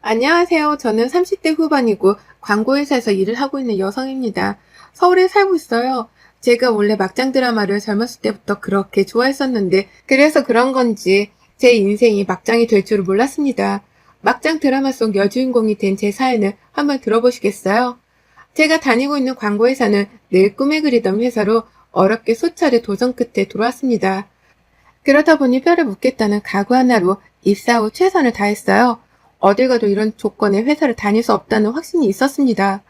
안녕하세요. 저는 30대 후반이고 광고회사에서 일을 하고 있는 여성입니다. 서울에 살고 있어요. 제가 원래 막장 드라마를 젊었을 때부터 그렇게 좋아했었는데 그래서 그런 건지 제 인생이 막장이 될 줄을 몰랐습니다. 막장 드라마 속 여주인공이 된 제 사연을 한번 들어보시겠어요? 제가 다니고 있는 광고회사는 늘 꿈에 그리던 회사로 어렵게 수차례 도전 끝에 들어왔습니다. 그러다 보니 뼈를 묻겠다는 각오 하나로 입사 후 최선을 다했어요. 어딜 가도 이런 조건의 회사를 다닐 수 없다는 확신이 있었습니다.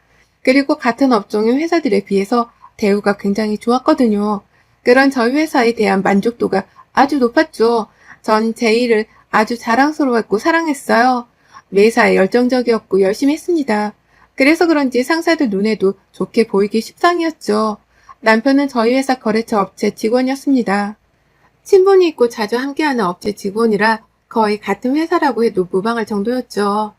그리고 같은 업종의 회사들에 비해서 대우가 굉장히 좋았거든요. 그런 저희 회사에 대한 만족도가 아주 높았죠. 전 제 일을 아주 자랑스러워했고 사랑했어요. 매사에 열정적이었고 열심히 했습니다. 그래서 그런지 상사들 눈에도 좋게 보이기 십상이었죠. 남편은 저희 회사 거래처 업체 직원이었습니다. 친분이 있고 자주 함께하는 업체 직원이라 거의 같은 회사라고 해도 무방할 정도였죠.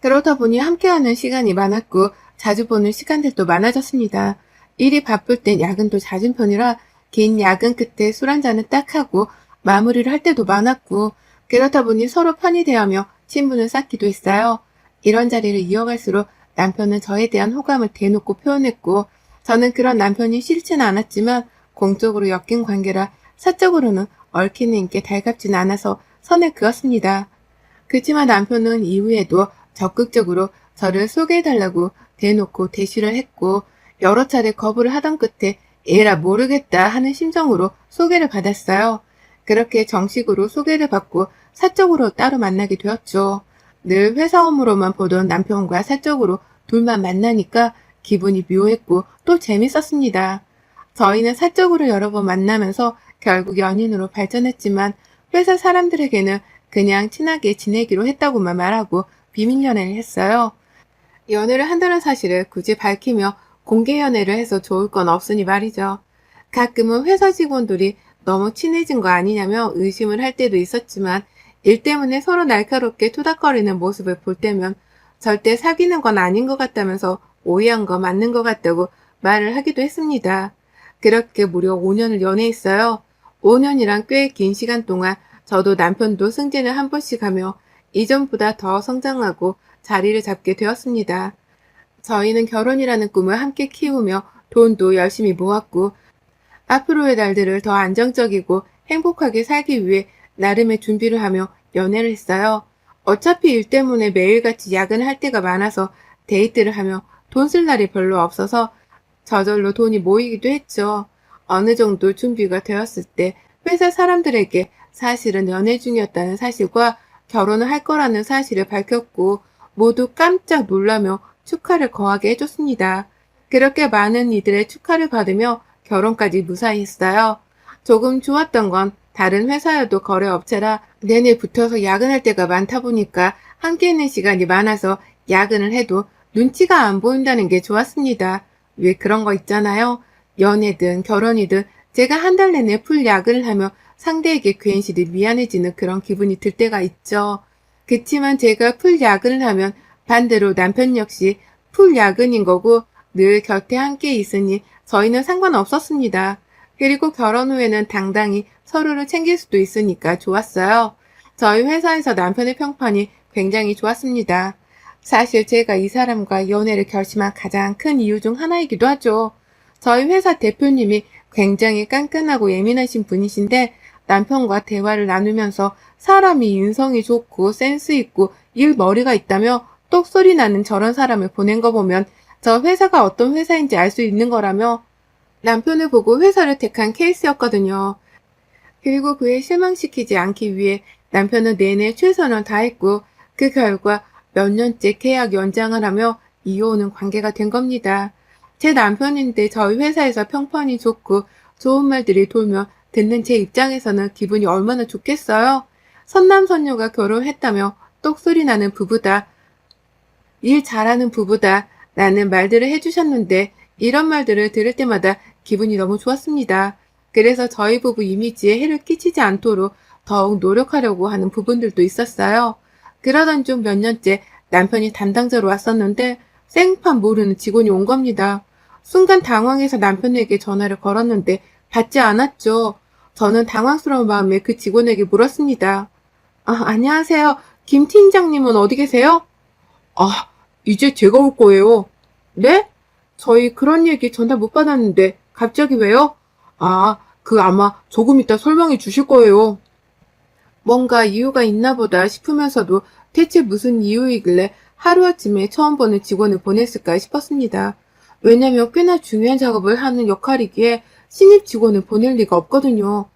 그러다 보니 함께하는 시간이 많았고 자주 보는 시간들도 많아졌습니다. 일이 바쁠 땐 야근도 잦은 편이라 긴 야근 끝에 술 한잔은 딱 하고 마무리를 할 때도 많았고 그렇다 보니 서로 편히 대하며 친분을 쌓기도 했어요. 이런 자리를 이어갈수록 남편은 저에 대한 호감을 대놓고 표현했고 저는 그런 남편이 싫지는 않았지만 공적으로 엮인 관계라 사적으로는 얽히는 게 달갑진 않아서 선을 그었습니다. 그치만 남편은 이후에도 적극적으로 저를 소개해달라고 대놓고 대시를 했고 여러 차례 거부를 하던 끝에 에라 모르겠다 하는 심정으로 소개를 받았어요. 그렇게 정식으로 소개를 받고 사적으로 따로 만나게 되었죠. 늘 회사 업무로만 보던 남편과 사적으로 둘만 만나니까 기분이 묘했고 또 재밌었습니다. 저희는 사적으로 여러 번 만나면서 결국 연인으로 발전했지만 회사 사람들에게는 그냥 친하게 지내기로 했다고만 말하고 비밀 연애를 했어요. 연애를 한다는 사실을 굳이 밝히며 공개 연애를 해서 좋을 건 없으니 말이죠. 가끔은 회사 직원들이 너무 친해진 거 아니냐며 의심을 할 때도 있었지만 일 때문에 서로 날카롭게 투닥거리는 모습을 볼 때면 절대 사귀는 건 아닌 것 같다면서 오해한 거 맞는 것 같다고 말을 하기도 했습니다. 그렇게 무려 5년을 연애했어요. 5년이란 꽤 긴 시간 동안 저도 남편도 승진을 한 번씩 하며 이전보다 더 성장하고 자리를 잡게 되었습니다. 저희는 결혼이라는 꿈을 함께 키우며 돈도 열심히 모았고 앞으로의 날들을 더 안정적이고 행복하게 살기 위해 나름의 준비를 하며 연애를 했어요. 어차피 일 때문에 매일같이 야근을 할 때가 많아서 데이트를 하며 돈 쓸 날이 별로 없어서 저절로 돈이 모이기도 했죠. 어느 정도 준비가 되었을 때 회사 사람들에게 사실은 연애 중이었다는 사실과 결혼을 할 거라는 사실을 밝혔고 모두 깜짝 놀라며 축하를 거하게 해줬습니다. 그렇게 많은 이들의 축하를 받으며 결혼까지 무사히 했어요. 조금 좋았던 건 다른 회사여도 거래업체라 내내 붙어서 야근할 때가 많다 보니까 함께 있는 시간이 많아서 야근을 해도 눈치가 안 보인다는 게 좋았습니다. 왜 그런 거 있잖아요. 연애든 결혼이든 제가 한 달 내내 풀 야근을 하며 상대에게 괜시리 미안해지는 그런 기분이 들 때가 있죠. 그치만 제가 풀 야근을 하면 반대로 남편 역시 풀 야근인 거고 늘 곁에 함께 있으니 저희는 상관없었습니다. 그리고 결혼 후에는 당당히 서로를 챙길 수도 있으니까 좋았어요. 저희 회사에서 남편의 평판이 굉장히 좋았습니다. 사실 제가 이 사람과 연애를 결심한 가장 큰 이유 중 하나이기도 하죠. 저희 회사 대표님이 굉장히 깐깐하고 예민하신 분이신데 남편과 대화를 나누면서 사람이 인성이 좋고 센스 있고 일머리가 있다며 똑소리 나는 저런 사람을 보낸 거 보면 저 회사가 어떤 회사인지 알 수 있는 거라며 남편을 보고 회사를 택한 케이스였거든요. 그리고 그에 실망시키지 않기 위해 남편은 내내 최선을 다했고 그 결과 몇 년째 계약 연장을 하며 이어오는 관계가 된 겁니다. 제 남편인데 저희 회사에서 평판이 좋고 좋은 말들이 돌며 듣는 제 입장에서는 기분이 얼마나 좋겠어요. 선남선녀가 결혼했다며 똑소리 나는 부부다. 일 잘하는 부부다. 라는 말들을 해주셨는데 이런 말들을 들을 때마다 기분이 너무 좋았습니다. 그래서 저희 부부 이미지에 해를 끼치지 않도록 더욱 노력하려고 하는 부분들도 있었어요. 그러던 중 몇 년째 남편이 담당자로 왔었는데 생판 모르는 직원이 온 겁니다. 순간 당황해서 남편에게 전화를 걸었는데 받지 않았죠. 저는 당황스러운 마음에 그 직원에게 물었습니다. 안녕하세요. 김 팀장님은 어디 계세요? 아, 이제 제가 올 거예요. 네? 저희 그런 얘기 전달 못 받았는데 갑자기 왜요? 아, 아마 조금 이따 설명해 주실 거예요. 뭔가 이유가 있나 보다 싶으면서도 대체 무슨 이유이길래 하루아침에 처음 보는 직원을 보냈을까 싶었습니다. 왜냐면 꽤나 중요한 작업을 하는 역할이기에 신입 직원을 보낼 리가 없거든요.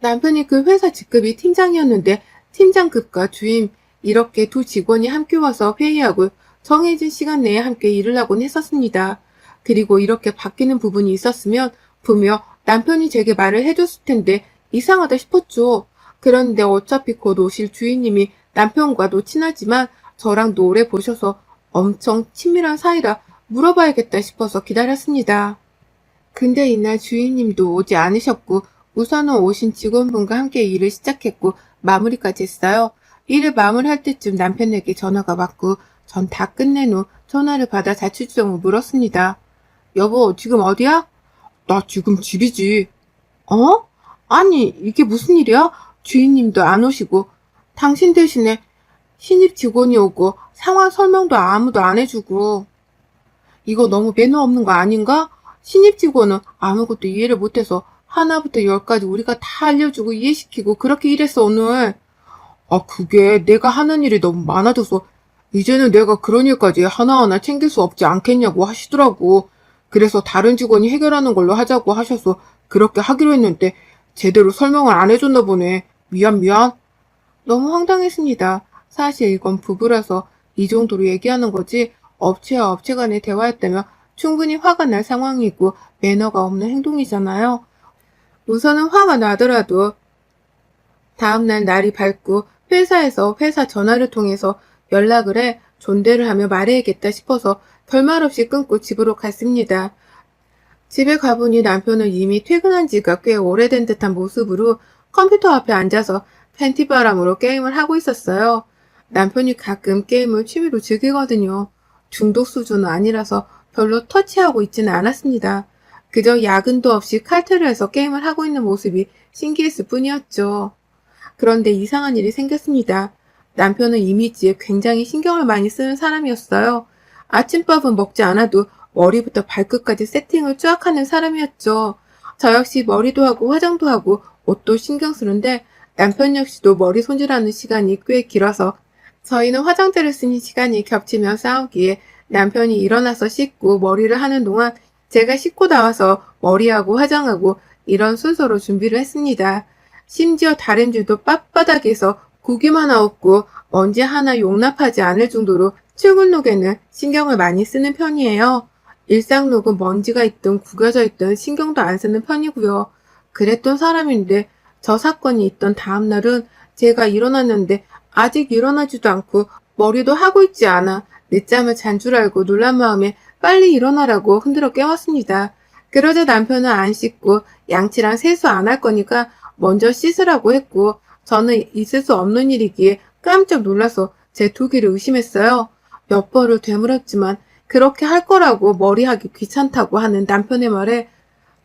남편이 그 회사 직급이 팀장이었는데 팀장급과 주임 이렇게 두 직원이 함께 와서 회의하고 정해진 시간 내에 함께 일을 하곤 했었습니다. 그리고 이렇게 바뀌는 부분이 있었으면 분명 남편이 제게 말을 해줬을 텐데 이상하다 싶었죠. 그런데 어차피 곧 오실 주인님이 남편과도 친하지만 저랑도 오래 보셔서 엄청 친밀한 사이라 물어봐야겠다 싶어서 기다렸습니다. 근데 이날 주인님도 오지 않으셨고 우선은 오신 직원분과 함께 일을 시작했고 마무리까지 했어요. 일을 마무리할 때쯤 남편에게 전화가 왔고 전 다 끝낸 후 전화를 받아 자취주정을 물었습니다. 여보, 지금 어디야? 나 지금 집이지. 어? 아니, 이게 무슨 일이야? 주인님도 안 오시고 당신 대신에 신입 직원이 오고 상황 설명도 아무도 안 해주고 이거 너무 매너 없는 거 아닌가? 신입 직원은 아무것도 이해를 못해서 하나부터 열까지 우리가 다 알려주고 이해시키고 그렇게 일했어, 오늘. 아, 그게 내가 하는 일이 너무 많아져서 이제는 내가 그런 일까지 하나하나 챙길 수 없지 않겠냐고 하시더라고. 그래서 다른 직원이 해결하는 걸로 하자고 하셔서 그렇게 하기로 했는데 제대로 설명을 안 해줬나 보네. 미안. 너무 황당했습니다. 사실 이건 부부라서 이 정도로 얘기하는 거지 업체와 업체 간의 대화였다면 충분히 화가 날 상황이고 매너가 없는 행동이잖아요. 우선은 화가 나더라도 다음날 날이 밝고 회사에서 회사 전화를 통해서 연락을 해 존대를 하며 말해야겠다 싶어서 별말 없이 끊고 집으로 갔습니다. 집에 가보니 남편은 이미 퇴근한 지가 꽤 오래된 듯한 모습으로 컴퓨터 앞에 앉아서 팬티바람으로 게임을 하고 있었어요. 남편이 가끔 게임을 취미로 즐기거든요. 중독 수준은 아니라서 별로 터치하고 있지는 않았습니다. 그저 야근도 없이 칼퇴를 해서 게임을 하고 있는 모습이 신기했을 뿐이었죠. 그런데 이상한 일이 생겼습니다. 남편은 이미지에 굉장히 신경을 많이 쓰는 사람이었어요. 아침밥은 먹지 않아도 머리부터 발끝까지 세팅을 쫙 하는 사람이었죠. 저 역시 머리도 하고 화장도 하고 옷도 신경 쓰는데 남편 역시도 머리 손질하는 시간이 꽤 길어서 저희는 화장대를 쓰는 시간이 겹치며 싸우기에 남편이 일어나서 씻고 머리를 하는 동안 제가 씻고 나와서 머리하고 화장하고 이런 순서로 준비를 했습니다. 심지어 다림질도 빳빳하게 서 구김 하나 없고 먼지 하나 용납하지 않을 정도로 출근룩에는 신경을 많이 쓰는 편이에요. 일상룩은 먼지가 있든 구겨져 있든 신경도 안 쓰는 편이고요. 그랬던 사람인데 저 사건이 있던 다음 날은 제가 일어났는데 아직 일어나지도 않고 머리도 하고 있지 않아 늦잠을 잔 줄 알고 놀란 마음에 빨리 일어나라고 흔들어 깨웠습니다. 그러자 남편은 안 씻고 양치랑 세수 안 할 거니까 먼저 씻으라고 했고 저는 있을 수 없는 일이기에 깜짝 놀라서 제 두기를 의심했어요. 몇 번을 되물었지만 그렇게 할 거라고 머리하기 귀찮다고 하는 남편의 말에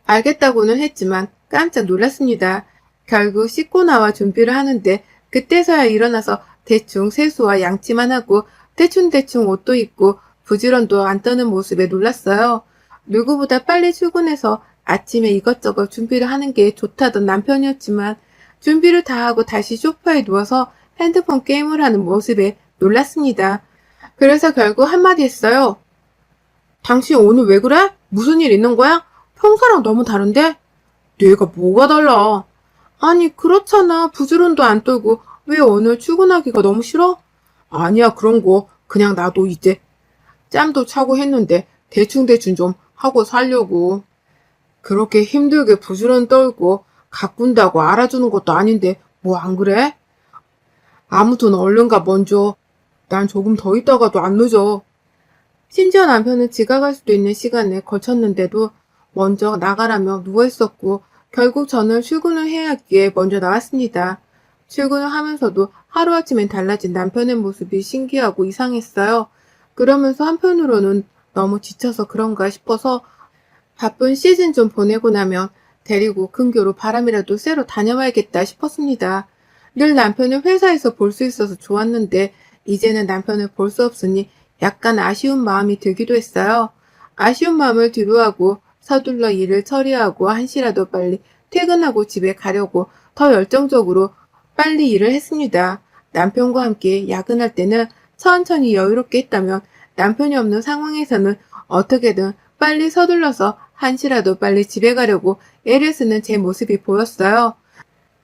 알겠다고는 했지만 깜짝 놀랐습니다. 결국 씻고 나와 준비를 하는데 그때서야 일어나서 대충 세수와 양치만 하고 대충대충 옷도 입고 부지런도 안 떠는 모습에 놀랐어요. 누구보다 빨리 출근해서 아침에 이것저것 준비를 하는 게 좋다던 남편이었지만 준비를 다 하고 다시 소파에 누워서 핸드폰 게임을 하는 모습에 놀랐습니다. 그래서 결국 한마디 했어요. 당신 오늘 왜 그래? 무슨 일 있는 거야? 평소랑 너무 다른데? 내가 뭐가 달라? 아니 그렇잖아. 부지런도 안 떨고 왜 오늘 출근하기가 너무 싫어? 아니야 그런 거 그냥 나도 이제 짬도 차고 했는데 대충대충 좀 하고 살려고. 그렇게 힘들게 부지런 떨고 가꾼다고 알아주는 것도 아닌데 뭐 안 그래? 아무튼 얼른 가 먼저. 난 조금 더 있다가도 안 늦어. 심지어 남편은 지각할 수도 있는 시간에 걸쳤는데도 먼저 나가라며 누워있었고 결국 저는 출근을 해야 하기에 먼저 나왔습니다. 출근을 하면서도 하루아침에 달라진 남편의 모습이 신기하고 이상했어요. 그러면서 한편으로는 너무 지쳐서 그런가 싶어서 바쁜 시즌 좀 보내고 나면 데리고 근교로 바람이라도 쐬러 다녀와야겠다 싶었습니다. 늘 남편을 회사에서 볼 수 있어서 좋았는데 이제는 남편을 볼 수 없으니 약간 아쉬운 마음이 들기도 했어요. 아쉬운 마음을 뒤로하고 서둘러 일을 처리하고 한시라도 빨리 퇴근하고 집에 가려고 더 열정적으로 빨리 일을 했습니다. 남편과 함께 야근할 때는 천천히 여유롭게 했다면 남편이 없는 상황에서는 어떻게든 빨리 서둘러서 한시라도 빨리 집에 가려고 애를 쓰는 제 모습이 보였어요.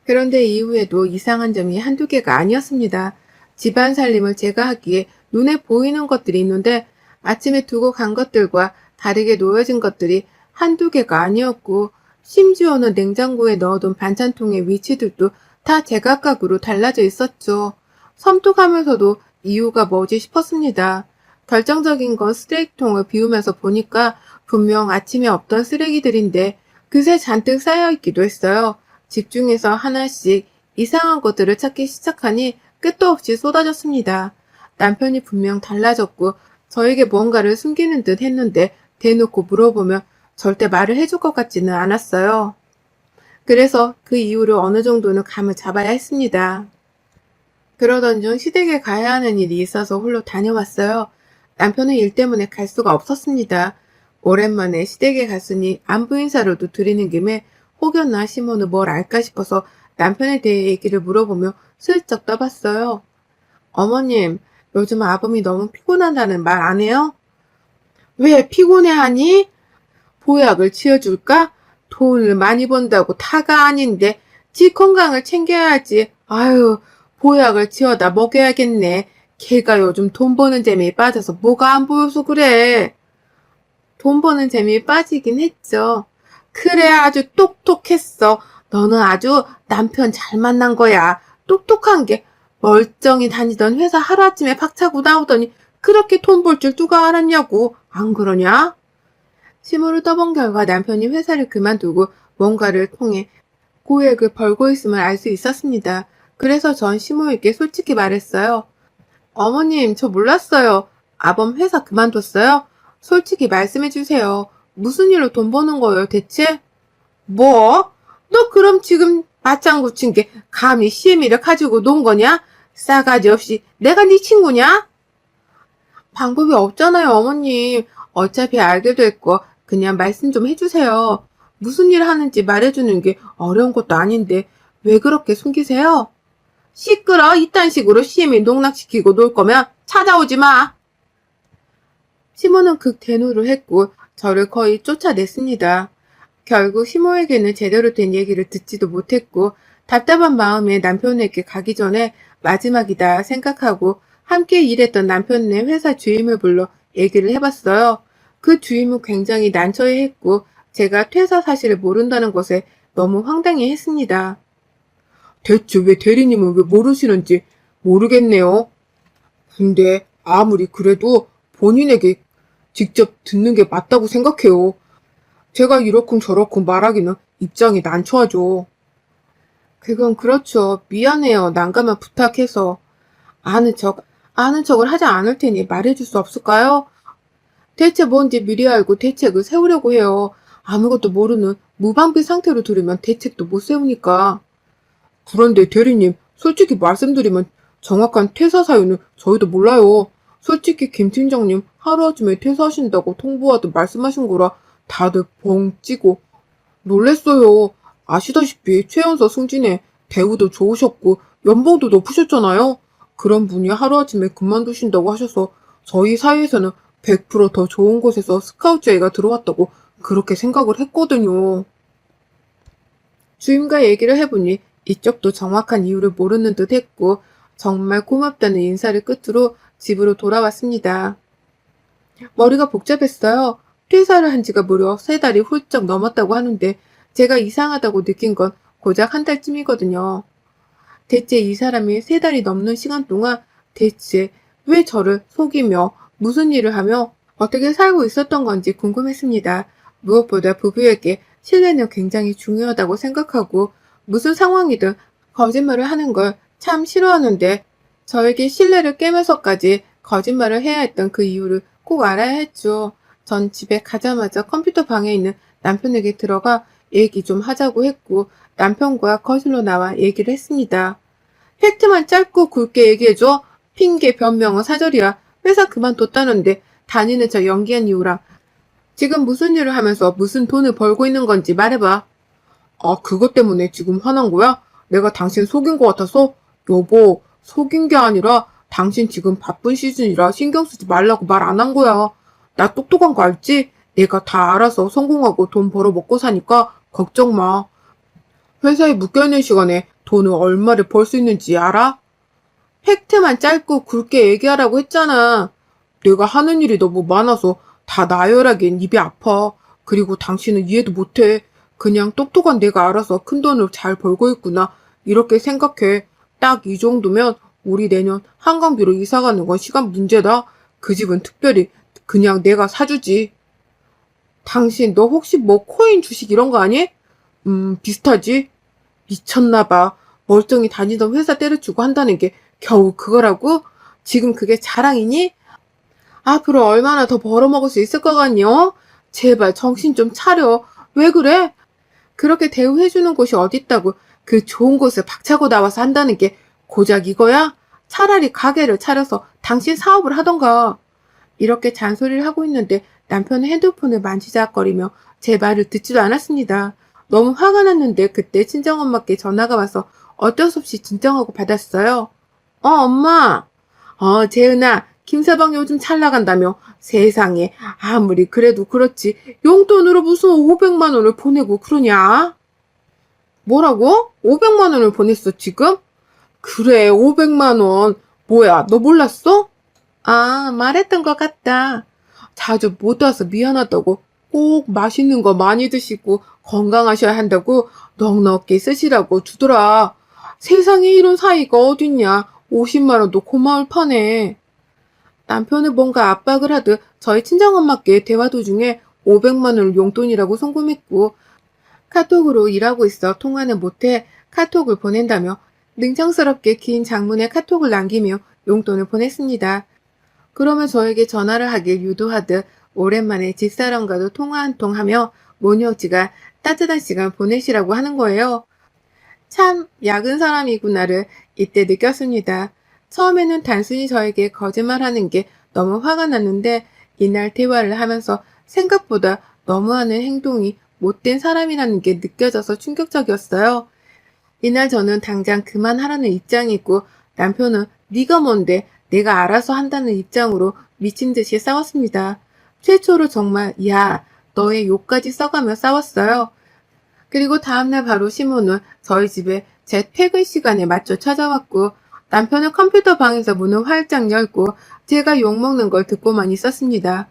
그런데 이후에도 이상한 점이 한두 개가 아니었습니다. 집안 살림을 제가 하기에 눈에 보이는 것들이 있는데 아침에 두고 간 것들과 다르게 놓여진 것들이 한두 개가 아니었고 심지어는 냉장고에 넣어둔 반찬통의 위치들도 다 제각각으로 달라져 있었죠. 섬뜩하면서도 이유가 뭐지 싶었습니다. 결정적인 건 쓰레기통을 비우면서 보니까 분명 아침에 없던 쓰레기들인데 그새 잔뜩 쌓여있기도 했어요. 집중해서 하나씩 이상한 것들을 찾기 시작하니 끝도 없이 쏟아졌습니다. 남편이 분명 달라졌고 저에게 뭔가를 숨기는 듯 했는데 대놓고 물어보면 절대 말을 해줄 것 같지는 않았어요. 그래서 그 이유를 어느 정도는 감을 잡아야 했습니다. 그러던 중 시댁에 가야 하는 일이 있어서 홀로 다녀왔어요. 남편은 일 때문에 갈 수가 없었습니다. 오랜만에 시댁에 갔으니 안부 인사로도 드리는 김에 혹여나 시모는 뭘 알까 싶어서 남편에 대해 얘기를 물어보며 슬쩍 떠봤어요. 어머님, 요즘 아범이 너무 피곤하다는 말 안 해요? 왜 피곤해하니? 보약을 치워줄까? 돈을 많이 번다고 타가 아닌데 지 건강을 챙겨야지. 아유, 보약을 치워다 먹여야겠네. 걔가 요즘 돈 버는 재미에 빠져서 뭐가 안 보여서 그래. 돈 버는 재미에 빠지긴 했죠. 그래, 아주 똑똑했어. 너는 아주 남편 잘 만난 거야. 똑똑한 게 멀쩡히 다니던 회사 하루아침에 박차고 나오더니 그렇게 돈 벌 줄 누가 알았냐고. 안 그러냐? 시무를 떠본 결과 남편이 회사를 그만두고 뭔가를 통해 고액을 벌고 있음을 알 수 있었습니다. 그래서 전 시모에게 솔직히 말했어요. 어머님, 저 몰랐어요. 아범 회사 그만뒀어요? 솔직히 말씀해 주세요. 무슨 일로 돈 버는 거예요, 대체? 뭐? 너 그럼 지금 맞장구 친 게 감히 시애미를 가지고 논 거냐? 싸가지 없이 내가 네 친구냐? 방법이 없잖아요, 어머님. 어차피 알게 될 거 그냥 말씀 좀 해주세요. 무슨 일 하는지 말해주는 게 어려운 것도 아닌데 왜 그렇게 숨기세요? 시끄러. 이딴 식으로 시애미 농락시키고 놀 거면 찾아오지 마. 시모는 극대노를 했고 저를 거의 쫓아냈습니다. 결국 시모에게는 제대로 된 얘기를 듣지도 못했고 답답한 마음에 남편에게 가기 전에 마지막이다 생각하고 함께 일했던 남편네 회사 주임을 불러 얘기를 해봤어요. 그 주임은 굉장히 난처해했고 제가 퇴사 사실을 모른다는 것에 너무 황당해했습니다. 대체 왜 대리님은 왜 모르시는지 모르겠네요. 근데 아무리 그래도 본인에게 직접 듣는 게 맞다고 생각해요. 제가 이렇쿵 저렇쿵 말하기는 입장이 난처하죠. 그건 그렇죠. 미안해요. 난감한 부탁해서. 아는 척을 하지 않을 테니 말해줄 수 없을까요? 대체 뭔지 미리 알고 대책을 세우려고 해요. 아무것도 모르는 무방비 상태로 들으면 대책도 못 세우니까. 그런데 대리님, 솔직히 말씀드리면 정확한 퇴사 사유는 저희도 몰라요. 솔직히 김 팀장님 하루아침에 퇴사하신다고 통보하듯 말씀하신 거라 다들 뻥 찌고 놀랬어요. 아시다시피 최연소 승진에 대우도 좋으셨고 연봉도 높으셨잖아요. 그런 분이 하루아침에 그만두신다고 하셔서 저희 사이에서는 100%더 좋은 곳에서 스카우트 제의가 들어왔다고 그렇게 생각을 했거든요. 주임과 얘기를 해보니 이쪽도 정확한 이유를 모르는 듯 했고 정말 고맙다는 인사를 끝으로 집으로 돌아왔습니다. 머리가 복잡했어요. 퇴사를 한 지가 무려 3달이 훌쩍 넘었다고 하는데 제가 이상하다고 느낀 건 고작 한 달쯤이거든요. 대체 이 사람이 3달이 넘는 시간 동안 대체 왜 저를 속이며 무슨 일을 하며 어떻게 살고 있었던 건지 궁금했습니다. 무엇보다 부부에게 신뢰는 굉장히 중요하다고 생각하고 무슨 상황이든 거짓말을 하는 걸 참 싫어하는데 저에게 신뢰를 깨면서까지 거짓말을 해야 했던 그 이유를 꼭 알아야 했죠. 전 집에 가자마자 컴퓨터 방에 있는 남편에게 들어가 얘기 좀 하자고 했고 남편과 거실로 나와 얘기를 했습니다. 팩트만 짧고 굵게 얘기해줘. 핑계 변명은 사절이야. 회사 그만뒀다는데 다니는 저 연기한 이유랑 지금 무슨 일을 하면서 무슨 돈을 벌고 있는 건지 말해봐. 아, 그것 때문에 지금 화난 거야? 내가 당신 속인 것 같아서? 여보, 속인 게 아니라 당신 지금 바쁜 시즌이라 신경 쓰지 말라고 말 안 한 거야. 나 똑똑한 거 알지? 내가 다 알아서 성공하고 돈 벌어 먹고 사니까 걱정 마. 회사에 묶여있는 시간에 돈을 얼마를 벌 수 있는지 알아? 팩트만 짧고 굵게 얘기하라고 했잖아. 내가 하는 일이 너무 많아서 다 나열하기엔 입이 아파. 그리고 당신은 이해도 못해. 그냥 똑똑한 내가 알아서 큰 돈을 잘 벌고 있구나. 이렇게 생각해. 딱 이 정도면 우리 내년 한강뷰로 이사 가는 건 시간 문제다. 그 집은 특별히 그냥 내가 사주지. 당신 너 혹시 뭐 코인 주식 이런 거 아니? 비슷하지? 미쳤나 봐. 멀쩡히 다니던 회사 때려치고 한다는 게 겨우 그거라고? 지금 그게 자랑이니? 앞으로 얼마나 더 벌어먹을 수 있을 것 같니? 어? 제발 정신 좀 차려. 왜 그래? 그렇게 대우해주는 곳이 어딨다고 그 좋은 곳을 박차고 나와서 한다는 게 고작 이거야? 차라리 가게를 차려서 당신 사업을 하던가. 이렇게 잔소리를 하고 있는데 남편은 핸드폰을 만지작거리며 제 말을 듣지도 않았습니다. 너무 화가 났는데 그때 친정엄마께 전화가 와서 어쩔 수 없이 진정하고 받았어요. 엄마. 재은아, 김서방 요즘 잘 나간다며. 세상에, 아무리 그래도 그렇지. 용돈으로 무슨 500만 원을 보내고 그러냐? 뭐라고? 500만 원을 보냈어, 지금? 그래, 500만 원. 뭐야, 너 몰랐어? 아, 말했던 것 같다. 자주 못 와서 미안하다고. 꼭 맛있는 거 많이 드시고 건강하셔야 한다고 넉넉히 쓰시라고 주더라. 세상에 이런 사이가 어딨냐. 50만 원도 고마울 판에. 남편은 뭔가 압박을 하듯 저희 친정엄마께 대화 도중에 500만 원을 용돈이라고 송금했고 카톡으로 일하고 있어 통화는 못해 카톡을 보낸다며 능청스럽게 긴 장문의 카톡을 남기며 용돈을 보냈습니다. 그러면 저에게 전화를 하길 유도하듯 오랜만에 집사람과도 통화 한 통 하며 모녀지가 따뜻한 시간 보내시라고 하는 거예요. 참 야근 사람이구나를 이때 느꼈습니다. 처음에는 단순히 저에게 거짓말하는 게 너무 화가 났는데 이날 대화를 하면서 생각보다 너무하는 행동이 못된 사람이라는 게 느껴져서 충격적이었어요. 이날 저는 당장 그만하라는 입장이고 남편은 네가 뭔데 내가 알아서 한다는 입장으로 미친 듯이 싸웠습니다. 최초로 정말 야 너의 욕까지 써가며 싸웠어요. 그리고 다음날 바로 시모는 저희 집에 제 퇴근 시간에 맞춰 찾아왔고 남편은 컴퓨터 방에서 문을 활짝 열고 제가 욕먹는 걸 듣고만 있었습니다.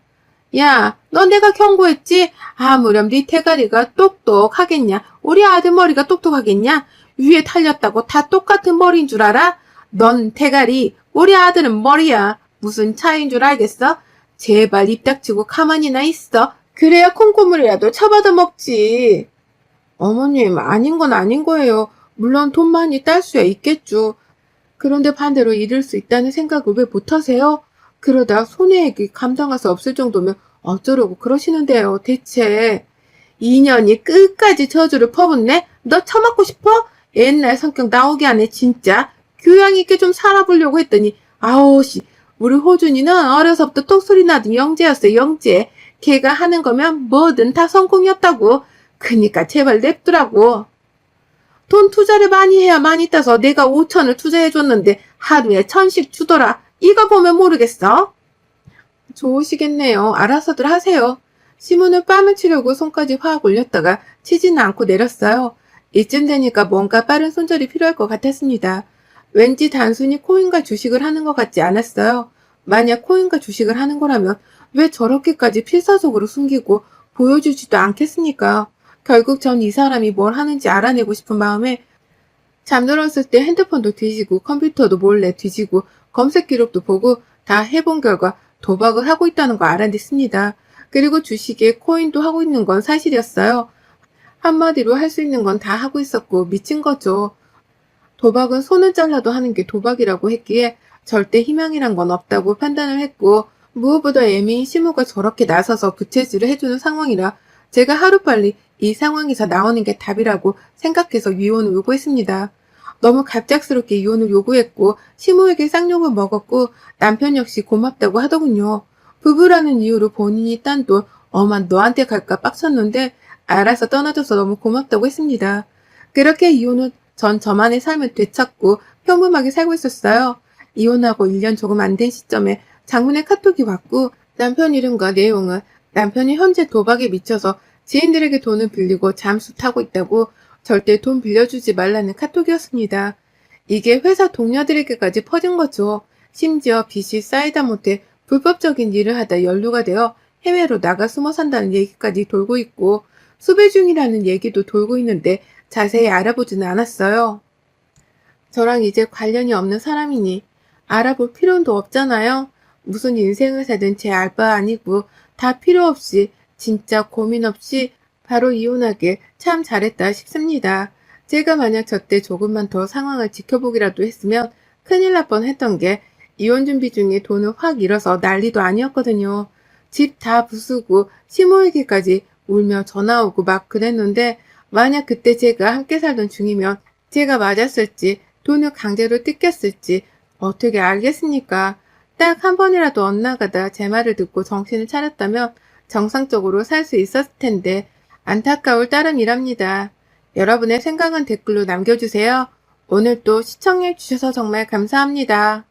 야, 너 내가 경고했지? 아무렴 네 태가리가 똑똑하겠냐? 우리 아들 머리가 똑똑하겠냐? 위에 탈렸다고 다 똑같은 머리인 줄 알아? 넌 태가리, 우리 아들은 머리야. 무슨 차이인 줄 알겠어? 제발 입 닥치고 가만히나 있어. 그래야 콩고물이라도 쳐받아 먹지. 어머님, 아닌 건 아닌 거예요. 물론 돈 많이 딸 수야 있겠죠. 그런데 반대로 잃을 수 있다는 생각을 왜 못하세요? 그러다 손해액이 감당할 수 없을 정도면 어쩌려고 그러시는데요, 대체. 2년이 끝까지 저주를 퍼붓네? 너 처맞고 싶어? 옛날 성격 나오게 하네, 진짜. 교양 있게 좀 살아보려고 했더니, 아오씨, 우리 호준이는 어려서부터 톡소리 나던 영재였어, 영재. 걔가 하는 거면 뭐든 다 성공이었다고. 그니까 제발 냅두라고. 돈 투자를 많이 해야 많이 따서 내가 5천을 투자해줬는데 하루에 1,000씩 주더라. 이거 보면 모르겠어? 좋으시겠네요. 알아서들 하세요. 시문을 뺨을 치려고 손까지 확 올렸다가 치지는 않고 내렸어요. 이쯤 되니까 뭔가 빠른 손절이 필요할 것 같았습니다. 왠지 단순히 코인과 주식을 하는 것 같지 않았어요. 만약 코인과 주식을 하는 거라면 왜 저렇게까지 필사적으로 숨기고 보여주지도 않겠습니까? 결국 전 이 사람이 뭘 하는지 알아내고 싶은 마음에 잠들었을 때 핸드폰도 뒤지고 컴퓨터도 몰래 뒤지고 검색 기록도 보고 다 해본 결과 도박을 하고 있다는 거 알아냈습니다. 그리고 주식에 코인도 하고 있는 건 사실이었어요. 한마디로 할 수 있는 건 다 하고 있었고 미친 거죠. 도박은 손을 잘라도 하는 게 도박이라고 했기에 절대 희망이란 건 없다고 판단을 했고 무엇보다 애미인 시모가 저렇게 나서서 부채질을 해주는 상황이라 제가 하루빨리 이 상황에서 나오는 게 답이라고 생각해서 위원을 요구했습니다. 너무 갑작스럽게 이혼을 요구했고 시모에게 쌍욕을 먹었고 남편 역시 고맙다고 하더군요. 부부라는 이유로 본인이 딴 돈 엄한 너한테 갈까 빡쳤는데 알아서 떠나줘서 너무 고맙다고 했습니다. 그렇게 이혼 후 전 저만의 삶을 되찾고 평범하게 살고 있었어요. 이혼하고 1년 조금 안 된 시점에 장문의 카톡이 왔고 남편 이름과 내용은 남편이 현재 도박에 미쳐서 지인들에게 돈을 빌리고 잠수 타고 있다고 절대 돈 빌려주지 말라는 카톡이었습니다. 이게 회사 동료들에게까지 퍼진 거죠. 심지어 빚이 쌓이다 못해 불법적인 일을 하다 연루가 되어 해외로 나가 숨어 산다는 얘기까지 돌고 있고 수배 중이라는 얘기도 돌고 있는데 자세히 알아보지는 않았어요. 저랑 이제 관련이 없는 사람이니 알아볼 필요도 없잖아요. 무슨 인생을 살든 제 알 바 아니고 다 필요 없이 진짜 고민 없이 바로 이혼하길 참 잘했다 싶습니다. 제가 만약 저때 조금만 더 상황을 지켜보기라도 했으면 큰일 날 뻔했던 게 이혼 준비 중에 돈을 확 잃어서 난리도 아니었거든요. 집 다 부수고 시모에게까지 울며 전화 오고 막 그랬는데 만약 그때 제가 함께 살던 중이면 제가 맞았을지 돈을 강제로 뜯겼을지 어떻게 알겠습니까? 딱 한 번이라도 엇나가다 제 말을 듣고 정신을 차렸다면 정상적으로 살 수 있었을 텐데 안타까울 따름이랍니다. 여러분의 생각은 댓글로 남겨주세요. 오늘 또 시청해주셔서 정말 감사합니다.